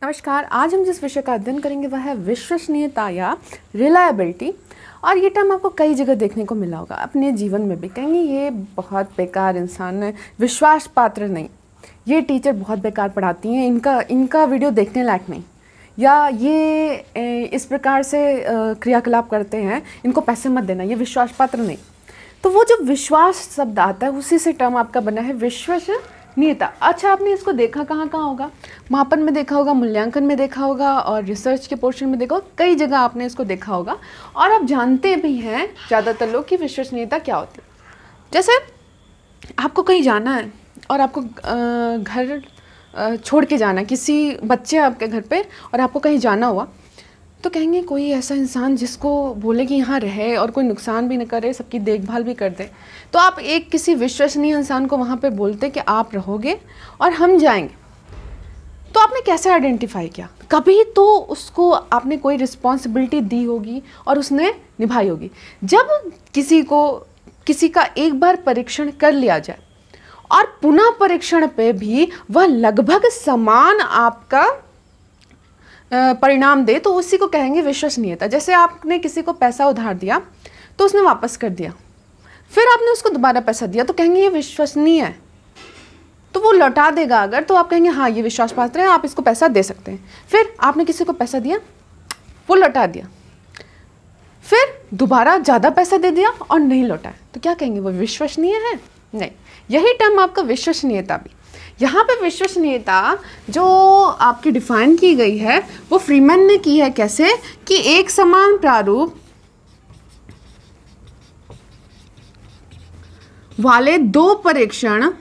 नमस्कार। आज हम जिस विषय का अध्ययन करेंगे वह है विश्वसनीयता या रिलायबिलिटी। और ये टर्म आपको कई जगह देखने को मिला होगा, अपने जीवन में भी कहेंगे ये बहुत बेकार इंसान है, विश्वास पात्र नहीं, ये टीचर बहुत बेकार पढ़ाती हैं, इनका वीडियो देखने लायक नहीं, या ये इस प्रकार से क्रियाकलाप करते हैं, इनको पैसे मत देना, ये विश्वास पात्र नहीं। तो वो जो विश्वास शब्द आता है उसी से टर्म आपका बना है विश्वसनीयता। अच्छा, आपने इसको देखा कहाँ होगा? मापन में देखा होगा, मूल्यांकन में देखा होगा और रिसर्च के पोर्शन में देखा होगा, कई जगह आपने इसको देखा होगा। और आप जानते भी हैं ज़्यादातर लोग कि विश्वसनीयता क्या होती है। जैसे आपको कहीं जाना है और आपको घर छोड़ के जाना, किसी बच्चे आपके घर पे और आपको कहीं जाना हुआ, तो कहेंगे कोई ऐसा इंसान जिसको बोले कि यहाँ रहे और कोई नुकसान भी न करे, सबकी देखभाल भी कर दे। तो आप एक किसी विश्वसनीय इंसान को वहाँ पे बोलते कि आप रहोगे और हम जाएंगे। तो आपने कैसे आइडेंटिफाई किया? कभी तो उसको आपने कोई रिस्पॉन्सिबिलिटी दी होगी और उसने निभाई होगी। जब किसी का एक बार परीक्षण कर लिया जाए और पुनः परीक्षण पे भी वह लगभग समान आपका परिणाम दे, तो उसी को कहेंगे विश्वसनीयता। जैसे आपने किसी को पैसा उधार दिया तो उसने वापस कर दिया, फिर आपने उसको दोबारा पैसा दिया, तो कहेंगे ये विश्वसनीय है, तो वो लौटा देगा अगर, तो आप कहेंगे हाँ ये विश्वास पात्र है, आप इसको पैसा दे सकते हैं। फिर आपने किसी को पैसा दिया, वो लौटा दिया, फिर दोबारा ज़्यादा पैसा दे दिया और नहीं लौटाया, तो क्या कहेंगे वो विश्वसनीय है? नहीं। यही टर्म आपका विश्वसनीयता भी। यहाँ पे विश्वसनीयता जो आपकी डिफाइन की गई है वो फ्रीमैन ने की है। कैसे? कि एक समान प्रारूप वाले दो परीक्षण,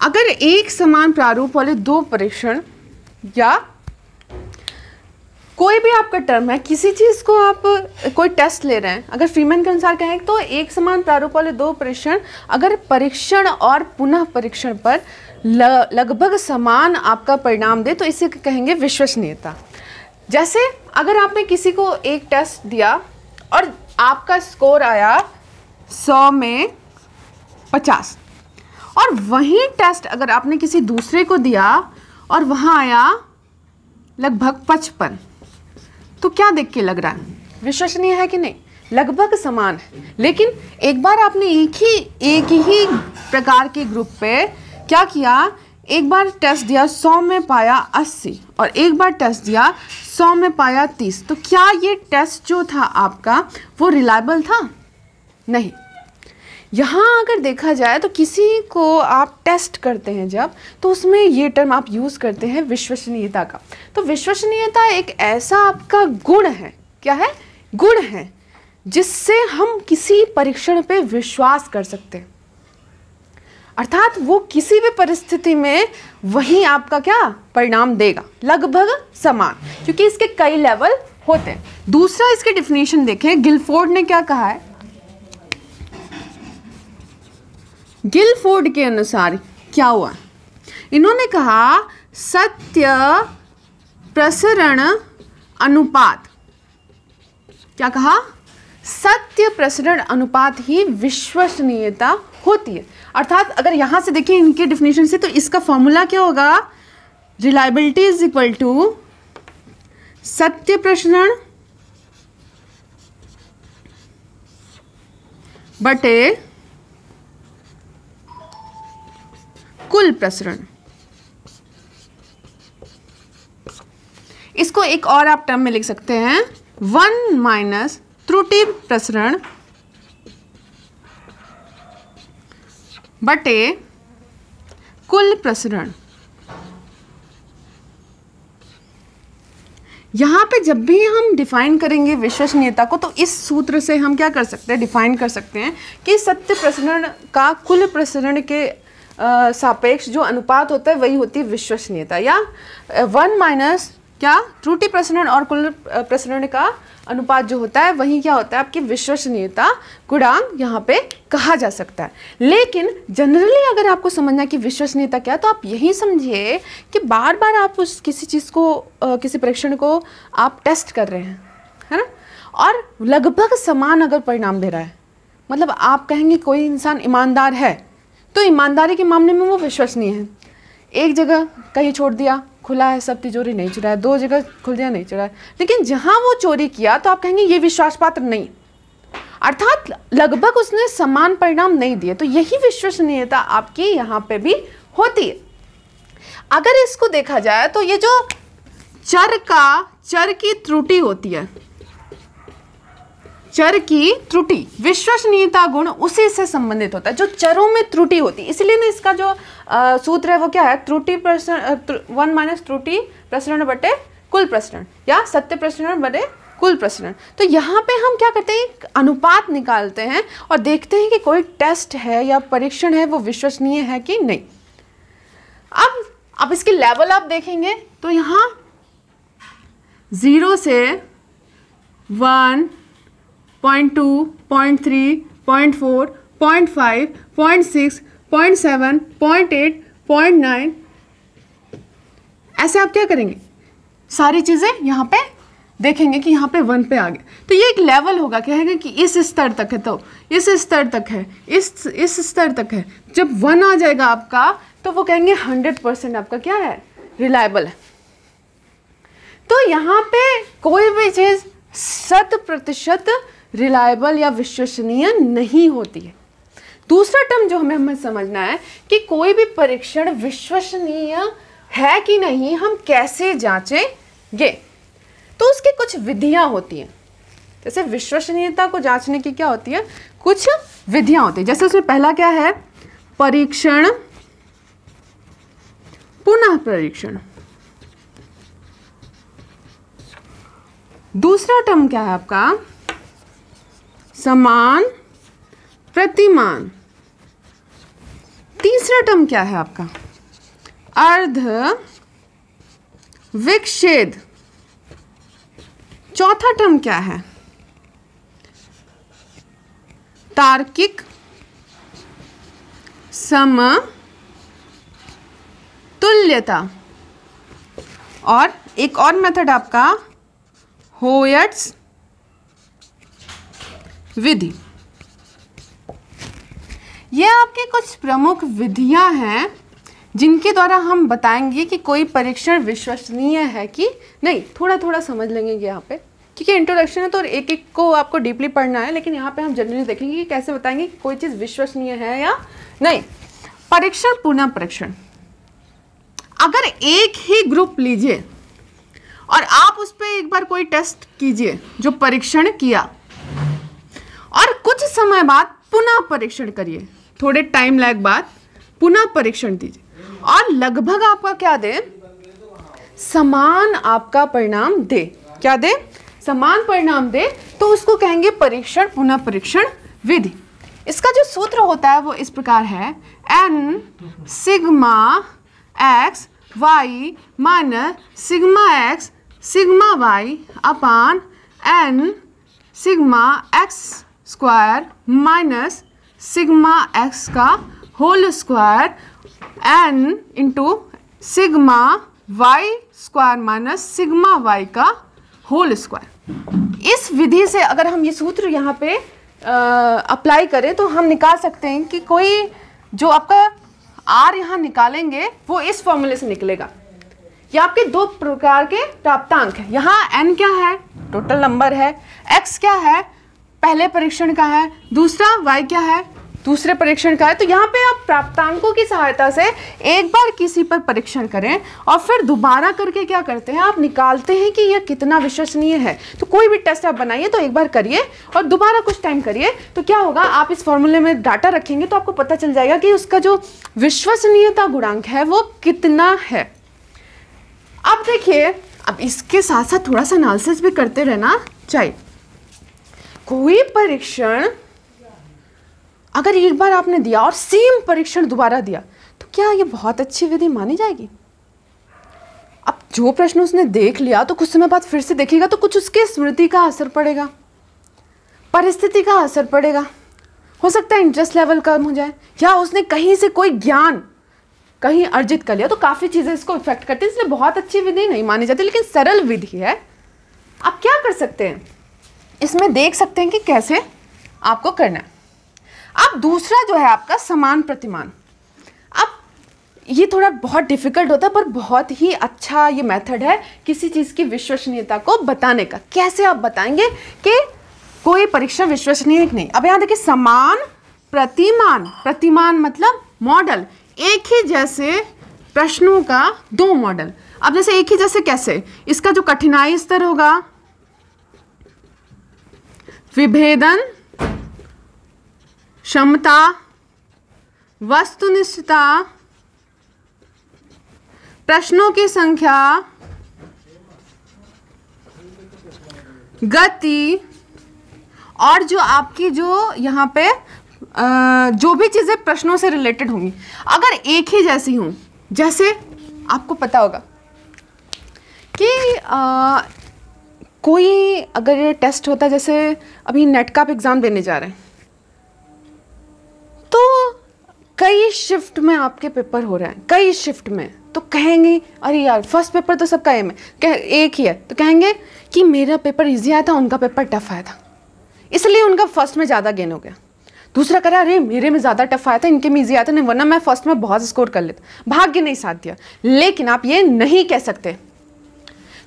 अगर एक समान प्रारूप वाले दो परीक्षण या कोई भी आपका टर्म है, किसी चीज़ को आप कोई टेस्ट ले रहे हैं, अगर फ्रीमैन के अनुसार कहें तो एक समान प्रारूप वाले दो परीक्षण अगर परीक्षण और पुनः परीक्षण पर लगभग समान आपका परिणाम दे, तो इसे कहेंगे विश्वसनीयता। जैसे अगर आपने किसी को एक टेस्ट दिया और आपका स्कोर आया 100 में 50, और वही टेस्ट अगर आपने किसी दूसरे को दिया और वहाँ आया लगभग 55, तो क्या देख के लग रहा है? विश्वसनीय है कि नहीं? लगभग समान है। लेकिन एक बार आपने एक ही प्रकार के ग्रुप पे क्या किया, एक बार टेस्ट दिया 100 में पाया 80 और एक बार टेस्ट दिया 100 में पाया 30, तो क्या ये टेस्ट जो था आपका वो रिलायबल था? नहीं। यहाँ अगर देखा जाए तो किसी को आप टेस्ट करते हैं जब, तो उसमें ये टर्म आप यूज़ करते हैं विश्वसनीयता का। तो विश्वसनीयता एक ऐसा आपका गुण है, क्या है? गुण है, जिससे हम किसी परीक्षण पे विश्वास कर सकते हैं। अर्थात वो किसी भी परिस्थिति में वही आपका क्या परिणाम देगा, लगभग समान, क्योंकि इसके कई लेवल होते हैं। दूसरा इसके डिफिनेशन देखें, गिलफोर्ड ने क्या कहा है? गिलफोर्ड के अनुसार क्या हुआ? इन्होंने कहा सत्य प्रसरण अनुपात। क्या कहा? सत्य प्रसरण अनुपात ही विश्वसनीयता होती है। अर्थात अगर यहां से देखिए इनके डिफिनेशन से, तो इसका फॉर्मूला क्या होगा? रिलायबिलिटी इज इक्वल टू सत्य प्रसरण बटे कुल प्रसरण। इसको एक और आप टर्म में लिख सकते हैं, 1 माइनस त्रुटि प्रसरण बटे कुल प्रसरण। यहाँ पे जब भी हम डिफाइन करेंगे विश्वसनीयता को, तो इस सूत्र से हम क्या कर सकते हैं? डिफाइन कर सकते हैं कि सत्य प्रसरण का कुल प्रसरण के सापेक्ष जो अनुपात होता है वही होती है विश्वसनीयता, या 1 माइनस क्या त्रुटि प्रसरण और कुल प्रसरण का अनुपात जो होता है वही क्या होता है? आपकी विश्वसनीयता गुणांक यहाँ पे कहा जा सकता है। लेकिन जनरली अगर आपको समझना है कि विश्वसनीयता क्या है, तो आप यही समझिए कि बार बार आप किसी चीज़ को किसी परीक्षण को आप टेस्ट कर रहे हैं, है ना, और लगभग समान अगर परिणाम दे रहा है, मतलब आप कहेंगे कोई इंसान ईमानदार है तो ईमानदारी के मामले में वो विश्वसनीय है। एक जगह कहीं छोड़ दिया, खुला है सब तिजोरी, नहीं चुरा है, 2 जगह खुल दिया, नहीं चुरा है। लेकिन जहाँ वो चोरी किया तो आप कहेंगे ये विश्वास पात्र नहीं, अर्थात लगभग उसने समान परिणाम नहीं दिए। तो यही विश्वसनीयता आपकी यहाँ पे भी होती है। अगर इसको देखा जाए तो ये जो चर की त्रुटि होती है, चर की त्रुटि, विश्वसनीयता गुण उसी से संबंधित होता है, जो चरों में त्रुटि होती है। इसलिए ना इसका जो सूत्र है वो क्या है, त्रुटि प्रसरण 1 माइनस त्रुटि प्रसरण बटे कुल प्रसरण, या सत्य प्रसरण बटे कुल प्रसरण। तो यहाँ पे हम क्या करते हैं, एक अनुपात निकालते हैं और देखते हैं कि कोई टेस्ट है या परीक्षण है वो विश्वसनीय है कि नहीं। अब इसकी लेवल आप देखेंगे तो यहाँ 0 से 1, 0.2, 0.3, 0.4, 0.5, 0.6, 0.7, 0.8, 0.9, ऐसे आप क्या करेंगे, सारी चीज़ें यहाँ पे देखेंगे कि यहाँ पे 1 पे आ गए। तो ये एक लेवल होगा, कहेंगे कि इस स्तर तक है तो इस स्तर तक है, इस स्तर तक है। जब 1 आ जाएगा आपका तो वो कहेंगे 100% आपका क्या है, रिलायबल है। तो यहाँ पे कोई भी चीज़ 100% रिलायबल या विश्वसनीय नहीं होती है। दूसरा टर्म जो हमें समझना है कि कोई भी परीक्षण विश्वसनीय है कि नहीं हम कैसे जांचेंगे, तो उसकी कुछ विधियां होती हैं। जैसे विश्वसनीयता को जांचने की क्या होती है, कुछ विधियां होती है। जैसे उसमें पहला क्या है, परीक्षण पुनः परीक्षण। दूसरा टर्म क्या है आपका, समान प्रतिमान। तीसरा टर्म क्या है आपका, अर्ध विक्षेद। चौथा टर्म क्या है, तार्किक समतुल्यता। और एक और मेथड आपका होयट्स विधि। ये आपकी कुछ प्रमुख विधियां हैं जिनके द्वारा हम बताएंगे कि कोई परीक्षण विश्वसनीय है कि नहीं। थोड़ा थोड़ा समझ लेंगे यहाँ पे, क्योंकि इंट्रोडक्शन है तो एक एक को आपको डीपली पढ़ना है, लेकिन यहाँ पे हम जनरली देखेंगे कि कैसे बताएंगे कि कोई चीज़ विश्वसनीय है या नहीं। परीक्षण पुनः परीक्षण, अगर एक ही ग्रुप लीजिए और आप उस पर एक बार कोई टेस्ट कीजिए जो परीक्षण किया, और कुछ समय बाद पुनः परीक्षण करिए, थोड़े टाइम लैग बाद पुनः परीक्षण दीजिए, और लगभग आपका क्या दे, समान आपका परिणाम दे। क्या दे, समान परिणाम दे, तो उसको कहेंगे परीक्षण पुनः परीक्षण विधि। इसका जो सूत्र होता है वो इस प्रकार है, n sigma x y minus sigma x sigma y upon n sigma x square minus sigma x का whole square n into sigma y square minus sigma y का होल स्क्वायर। इस विधि से अगर हम ये सूत्र यहाँ पे अप्लाई करें तो हम निकाल सकते हैं कि कोई जो आपका r यहाँ निकालेंगे वो इस फॉर्मूले से निकलेगा। ये आपके दो प्रकार के प्राप्तांक हैं। यहाँ n क्या है, टोटल नंबर है, x क्या है, पहले परीक्षण का है, दूसरा y क्या है, दूसरे परीक्षण का है। तो यहाँ पे आप प्राप्तांकों की सहायता से एक बार किसी पर परीक्षण करें और फिर दोबारा करके क्या करते हैं, आप निकालते हैं कि यह कितना विश्वसनीय है। तो कोई भी टेस्ट आप बनाइए तो एक बार करिए और दोबारा कुछ टाइम करिए, तो क्या होगा, आप इस फॉर्मूले में डाटा रखेंगे तो आपको पता चल जाएगा कि उसका जो विश्वसनीयता गुणांक है वो कितना है। अब देखिए, अब इसके साथ साथ थोड़ा सा एनालिसिस भी करते रहना चाहिए। कोई परीक्षण अगर एक बार आपने दिया और सेम परीक्षण दोबारा दिया तो क्या ये बहुत अच्छी विधि मानी जाएगी? अब जो प्रश्न उसने देख लिया तो कुछ समय बाद फिर से देखेगा तो कुछ उसके स्मृति का असर पड़ेगा, परिस्थिति का असर पड़ेगा, हो सकता है इंटरेस्ट लेवल कम हो जाए, या उसने कहीं से कोई ज्ञान कहीं अर्जित कर लिया, तो काफ़ी चीज़ें इसको इफेक्ट करती है। इसलिए बहुत अच्छी विधि नहीं मानी जाती, लेकिन सरल विधि है। आप क्या कर सकते हैं, इसमें देख सकते हैं कि कैसे आपको करना है। अब दूसरा जो है आपका समान प्रतिमान। ये थोड़ा बहुत डिफिकल्ट होता है पर बहुत ही अच्छा ये मेथड है किसी चीज़ की विश्वसनीयता को बताने का। कैसे आप बताएंगे कि कोई परीक्षा विश्वसनीय नहीं। अब यहाँ देखिए समान प्रतिमान, प्रतिमान मतलब मॉडल, एक ही जैसे प्रश्नों का दो मॉडल। अब जैसे एक ही जैसे कैसे, इसका जो कठिनाई स्तर होगा, विभेदन क्षमता, वस्तुनिष्ठता, प्रश्नों की संख्या, गति, और जो आपकी जो यहाँ पे जो भी चीज़ें प्रश्नों से रिलेटेड होंगी अगर एक ही जैसी हों, जैसे आपको पता होगा कि कोई अगर टेस्ट होता है, जैसे अभी नेट का आप एग्ज़ाम देने जा रहे हैं तो कई शिफ्ट में आपके पेपर हो रहे हैं, कई शिफ्ट में, तो कहेंगे अरे यार फर्स्ट पेपर तो सबका एम है, एक ही है, तो कहेंगे कि मेरा पेपर इजी आया था, उनका पेपर टफ आया था, इसलिए उनका फर्स्ट में ज़्यादा गेन हो गया। दूसरा कह रहा अरे मेरे में ज़्यादा टफ आया था, इनके में इजी आया था, नहीं वरना मैं फर्स्ट में बहुत स्कोर कर लेता, भाग्य नहीं साथ दिया। लेकिन आप ये नहीं कह सकते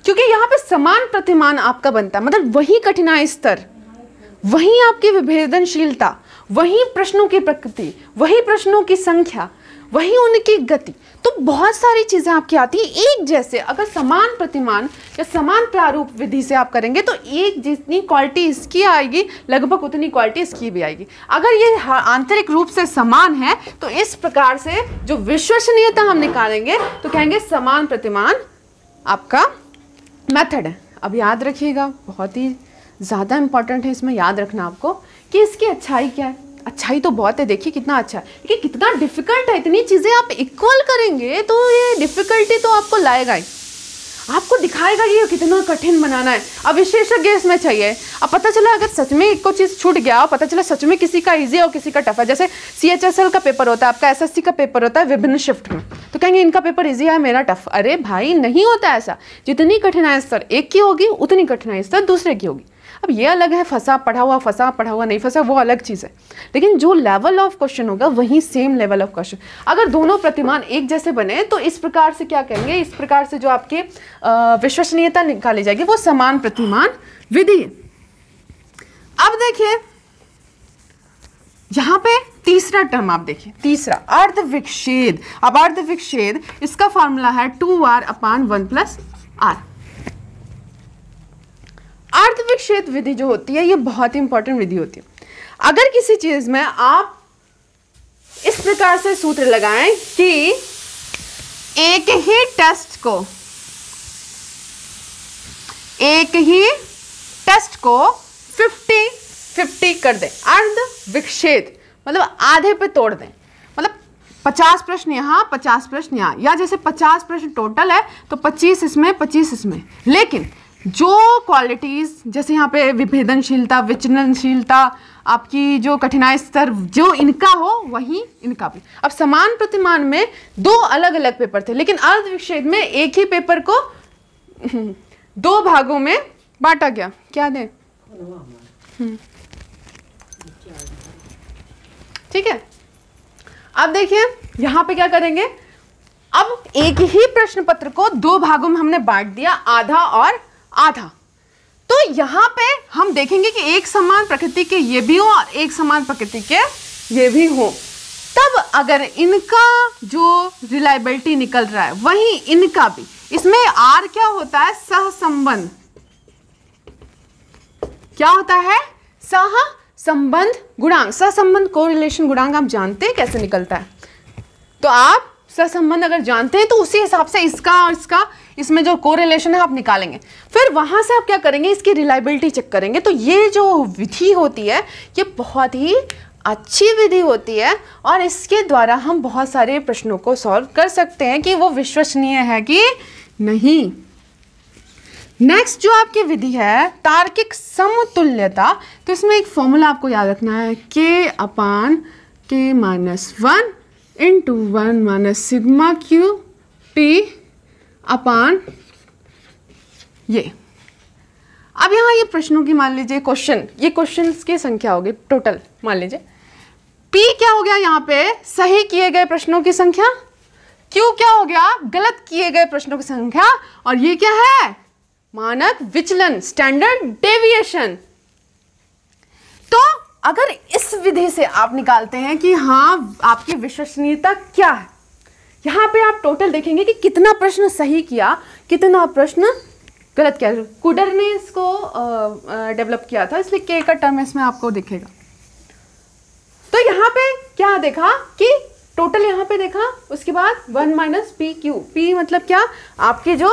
क्योंकि यहाँ पे समान प्रतिमान आपका बनता है, मतलब वही कठिनाई स्तर, वही आपकी विभेदनशीलता, वही प्रश्नों की प्रकृति, वही प्रश्नों की संख्या, वही उनकी गति, तो बहुत सारी चीज़ें आपकी आती है एक जैसे। अगर समान प्रतिमान या समान प्रारूप विधि से आप करेंगे तो एक जितनी क्वालिटी इसकी आएगी लगभग उतनी क्वालिटी इसकी भी आएगी। अगर ये आंतरिक रूप से समान है तो इस प्रकार से जो विश्वसनीयता हम निकालेंगे तो कहेंगे समान प्रतिमान आपका मेथड है। अब याद रखिएगा, बहुत ही ज़्यादा इंपॉर्टेंट है इसमें याद रखना आपको कि इसकी अच्छाई क्या है। अच्छाई तो बहुत है, देखिए कितना अच्छा है, लेकिन कितना डिफिकल्ट है। इतनी चीज़ें आप इक्वल करेंगे तो ये डिफिकल्टी तो आपको लाएगा ही, आपको दिखाएगा कि ये कितना कठिन बनाना है। अब विशेषज्ञ इसमें चाहिए। अब पता चला अगर सच में एक को चीज़ छूट गया, पता चला सच में किसी का ईजी है और किसी का टफ है, जैसे CHSL का पेपर होता है, आपका SSC का पेपर होता है विभिन्न शिफ्ट में, तो कहेंगे इनका पेपर ईजी है मेरा टफ। अरे भाई नहीं होता ऐसा, जितनी कठिनाई स्तर एक की होगी उतनी कठिनाई स्तर दूसरे की होगी। अब ये अलग है, फंसा पढ़ा हुआ नहीं फंसा, वो अलग चीज़ है, लेकिन जो लेवल ऑफ क्वेश्चन होगा वही सेम लेवल ऑफ क्वेश्चन। अगर दोनों प्रतिमान एक जैसे बने तो इस प्रकार से क्या कहेंगे, इस प्रकार से जो आपकी विश्वसनीयता निकाली जाएगी वो समान प्रतिमान विधि है। अब देखिए यहाँ पे तीसरा टर्म आप देखिए, तीसरा अर्धविक्षेद। अब अर्धविक्षेद इसका फॉर्मूला है 2r/1 + r। अर्धविक्षेद विधि जो होती है ये बहुत ही इंपॉर्टेंट विधि होती है। अगर किसी चीज में आप इस प्रकार से सूत्र लगाएं कि एक ही टेस्ट को 50-50 कर दें, अर्धविक्षेद मतलब आधे पे तोड़ दें, मतलब 50 प्रश्न यहाँ 50 प्रश्न यहाँ, या जैसे 50 प्रश्न टोटल है तो 25 इसमें 25 इसमें, लेकिन जो क्वालिटीज जैसे यहाँ पे विभेदनशीलता, विचलनशीलता, आपकी जो कठिनाई स्तर जो इनका हो वही इनका भी। अब समान प्रतिमान में दो अलग अलग पेपर थे, लेकिन अर्धविक्षेद में एक ही पेपर को दो भागों में बांटा गया। क्या दें? ठीक है। अब देखिए यहां पे क्या करेंगे, अब एक ही प्रश्न पत्र को दो भागों में हमने बांट दिया, आधा और आधा। तो यहां पे हम देखेंगे कि एक समान प्रकृति के ये भी हो और एक समान प्रकृति के ये भी हो। तब अगर इनका जो रिलायबिलिटी निकल रहा है वही इनका भी, इसमें आर क्या होता है, सहसंबंध। क्या होता है? सहसंबंध गुणांक। सहसंबंध कोरिलेशन गुणांक आप जानते हैं कैसे निकलता है, तो आप सहसंबंध अगर जानते हैं तो उसी हिसाब से इसका और इसका इसमें जो कोरिलेशन है आप निकालेंगे। फिर वहां से आप क्या करेंगे, इसकी रिलायबिलिटी चेक करेंगे। तो ये जो विधि होती है ये बहुत ही अच्छी विधि होती है और इसके द्वारा हम बहुत सारे प्रश्नों को सॉल्व कर सकते हैं कि वो विश्वसनीय है कि नहीं। नेक्स्ट जो आपकी विधि है तार्किक समतुल्यता, तो इसमें एक फॉर्मूला आपको याद रखना है, K/K -1 × 1 - सिग्मा Q P अपान ये। अब यहाँ ये प्रश्नों की मान लीजिए क्वेश्चन, ये क्वेश्चंस की संख्या होगी टोटल, मान लीजिए P क्या हो गया यहाँ पे, सही किए गए प्रश्नों की संख्या, Q हो गया, गलत किए गए प्रश्नों की संख्या, और ये क्या है, मानक विचलन, स्टैंडर्ड डेविएशन। तो अगर इस विधि से आप निकालते हैं कि हाँ आपकी विश्वसनीयता क्या है, यहां पे आप टोटल देखेंगे कि कितना प्रश्न सही किया, कितना प्रश्न गलत किया। कुडर ने इसको डेवलप किया था, इसलिए के का टर्म इसमें आपको दिखेगा। तो यहाँ पे क्या देखा कि टोटल यहाँ पे देखा, उसके बाद 1 माइनस पी क्यू, पी मतलब क्या, आपके जो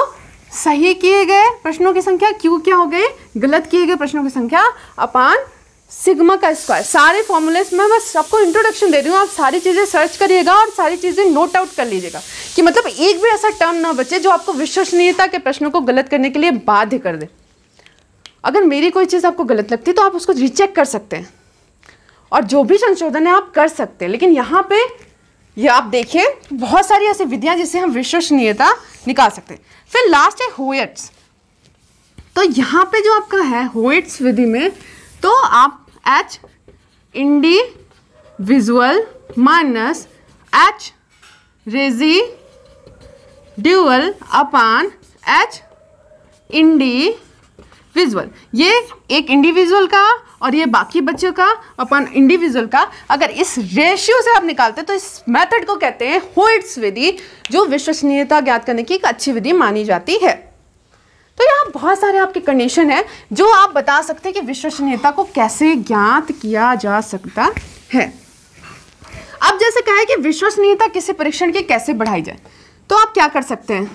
सही किए गए प्रश्नों की संख्या, क्यू क्या हो गए, गलत किए गए प्रश्नों की संख्या, अपान सिग्मा का स्क्वायर। सारे फॉर्मूलेस में बस आपको इंट्रोडक्शन दे रही हूँ, आप सारी चीज़ें सर्च करिएगा और सारी चीज़ें नोट आउट कर लीजिएगा कि मतलब एक भी ऐसा टर्म ना बचे जो आपको विश्वसनीयता के प्रश्नों को गलत करने के लिए बाध्य कर दे। अगर मेरी कोई चीज़ आपको गलत लगती है तो आप उसको रीचेक कर सकते हैं और जो भी संशोधन है आप कर सकते हैं, लेकिन यहाँ पे ये आप देखिए बहुत सारी ऐसी विधियाँ जिससे हम विश्वसनीयता निकाल सकते हैं। फिर लास्ट है होयट्स। तो यहाँ पे जो आपका है होयट्स विधि में, तो आप H individual minus H residual upon H individual, ये एक इंडिविजुअल का और ये बाकी बच्चों का अपन इंडिविजुअल का, अगर इस रेशियो से आप निकालते हैं तो इस मेथड को कहते हैं होयट्स विधि, जो विश्वसनीयता ज्ञात करने की एक अच्छी विधि मानी जाती है। तो यहाँ बहुत सारे आपके कंडीशन है जो आप बता सकते हैं कि विश्वसनीयता को कैसे ज्ञात किया जा सकता है। अब जैसे कहा है कि विश्वसनीयता किसी परीक्षण की कैसे बढ़ाई जाए, तो आप क्या कर सकते हैं,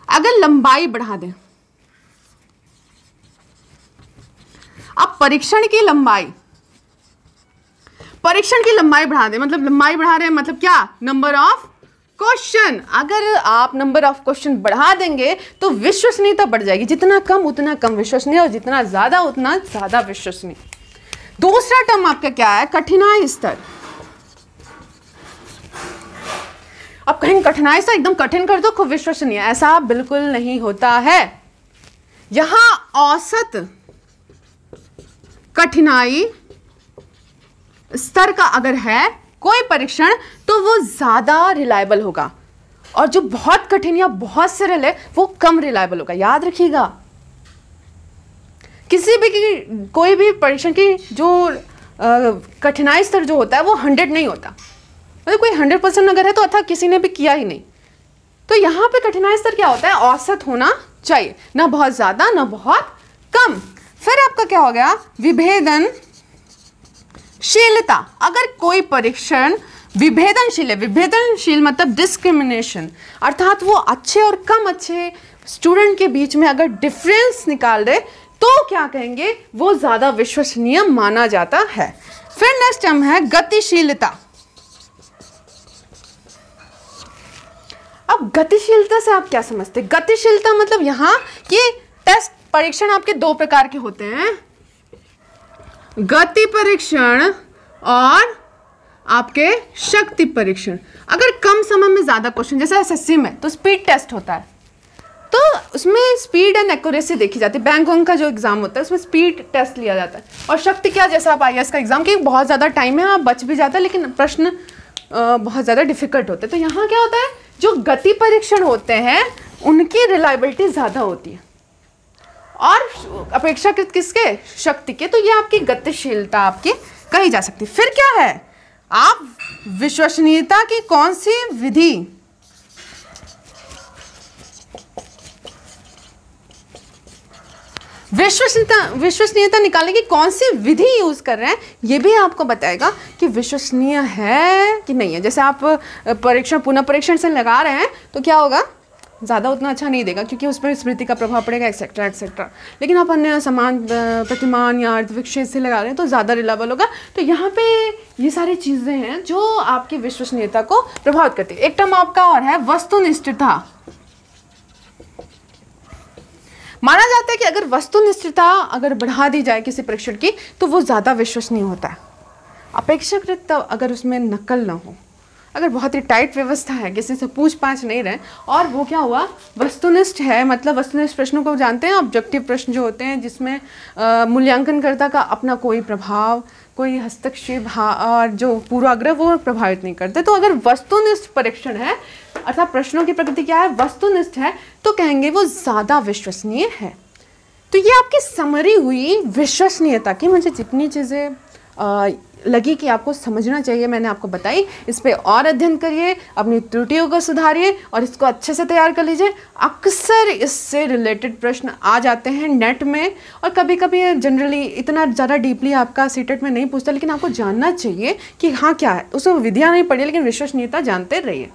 अगर लंबाई बढ़ा दें, अब परीक्षण की लंबाई बढ़ा दें, मतलब लंबाई बढ़ा रहे हैं मतलब क्या, नंबर ऑफ क्वेश्चन। अगर आप नंबर ऑफ क्वेश्चन बढ़ा देंगे तो विश्वसनीयता बढ़ जाएगी, जितना कम उतना कम विश्वसनीय और जितना ज्यादा उतना ज्यादा विश्वसनीय। दूसरा टर्म आपका क्या है, कठिनाई स्तर। अब कहीं कठिनाई स्तर एकदम कठिन कर दो खूब विश्वसनीय, ऐसा बिल्कुल नहीं होता है। यहां औसत कठिनाई स्तर का अगर है कोई परीक्षण तो वो ज्यादा रिलायबल होगा, और जो बहुत कठिन या बहुत सरल है वो कम रिलायबल होगा। याद रखिएगा, किसी भी कोई भी परीक्षण की जो कठिनाई स्तर जो होता है वो 100 नहीं होता, मतलब कोई 100% अगर है तो अर्थात किसी ने भी किया ही नहीं। तो यहाँ पे कठिनाई स्तर क्या होता है, औसत होना चाहिए, ना बहुत ज्यादा ना बहुत कम। फिर आपका क्या हो गया, विभेदनशीलता। अगर कोई परीक्षण विभेदनशील है, विभेदनशील मतलब डिस्क्रिमिनेशन, अर्थात वो अच्छे और कम अच्छे स्टूडेंट के बीच में अगर डिफरेंस निकाल दे तो क्या कहेंगे, वो ज्यादा विश्वसनीय माना जाता है। फिर नेक्स्ट टर्म है गतिशीलता। अब गतिशीलता से आप क्या समझते हैं, गतिशीलता मतलब यहां कि टेस्ट परीक्षण आपके दो प्रकार के होते हैं, गति परीक्षण और आपके शक्ति परीक्षण। अगर कम समय में ज्यादा क्वेश्चन, जैसे एसएससी में तो स्पीड टेस्ट होता है, तो उसमें स्पीड एंड एक्यूरेसी देखी जाती है। बैंक का जो एग्जाम होता है उसमें स्पीड टेस्ट लिया जाता है। और शक्ति क्या, जैसे आप आईएएस का एग्जाम की बहुत ज्यादा टाइम है, आप बच भी जाता है लेकिन प्रश्न बहुत ज्यादा डिफिकल्ट होते हैं। तो यहाँ क्या होता है, जो गति परीक्षण होते हैं उनकी रिलायबिलिटी ज्यादा होती है और अपेक्षाकृत किसके, शक्ति के। तो ये आपकी गतिशीलता आपकी कही जा सकती है। फिर क्या है, आप विश्वसनीयता की कौन सी विधि, विश्वसनीयता निकालने की कौन सी विधि यूज कर रहे हैं, ये भी आपको बताएगा कि विश्वसनीय है कि नहीं है। जैसे आप परीक्षण पुनः परीक्षण से लगा रहे हैं तो क्या होगा, ज़्यादा उतना अच्छा नहीं देगा क्योंकि उस पर स्मृति का प्रभाव पड़ेगा एक्सेट्रा एक्सेट्रा। लेकिन आप अन्य समान प्रतिमान या अर्धविक्षेप से लगा रहे हैं तो ज़्यादा रिलायबल होगा। तो यहाँ पे ये सारी चीज़ें हैं जो आपकी विश्वसनीयता को प्रभावित करती है। एक टर्म आपका और है वस्तुनिष्ठता। माना जाता है कि अगर वस्तुनिष्ठता अगर बढ़ा दी जाए किसी परीक्षण की तो वो ज़्यादा विश्वसनीय होता है, अपेक्षाकृत अगर उसमें नकल ना हो। अगर बहुत ही टाइट व्यवस्था है, किसी से पूछ पाछ नहीं रहे, और वो क्या हुआ, वस्तुनिष्ठ है, मतलब वस्तुनिष्ठ प्रश्नों को जानते हैं, ऑब्जेक्टिव प्रश्न जो होते हैं जिसमें मूल्यांकनकर्ता का अपना कोई प्रभाव, कोई हस्तक्षेप और जो पूर्वाग्रह वो प्रभावित नहीं करते। तो अगर वस्तुनिष्ठ परीक्षण है, अर्थात प्रश्नों की प्रकृति क्या है, वस्तुनिष्ठ है, तो कहेंगे वो ज़्यादा विश्वसनीय है। तो ये आपकी समरी हुई विश्वसनीयता की। मुझे जितनी चीज़ें लगी कि आपको समझना चाहिए मैंने आपको बताई। इस पे और अध्ययन करिए, अपनी त्रुटियों को सुधारिए और इसको अच्छे से तैयार कर लीजिए। अक्सर इससे रिलेटेड प्रश्न आ जाते हैं नेट में, और कभी कभी जनरली इतना ज़्यादा डीपली आपका सीटेट में नहीं पूछता, लेकिन आपको जानना चाहिए कि हाँ क्या है। उसको विधियाँ नहीं पढ़ी, लेकिन विश्वसनीयता जानते रहिए।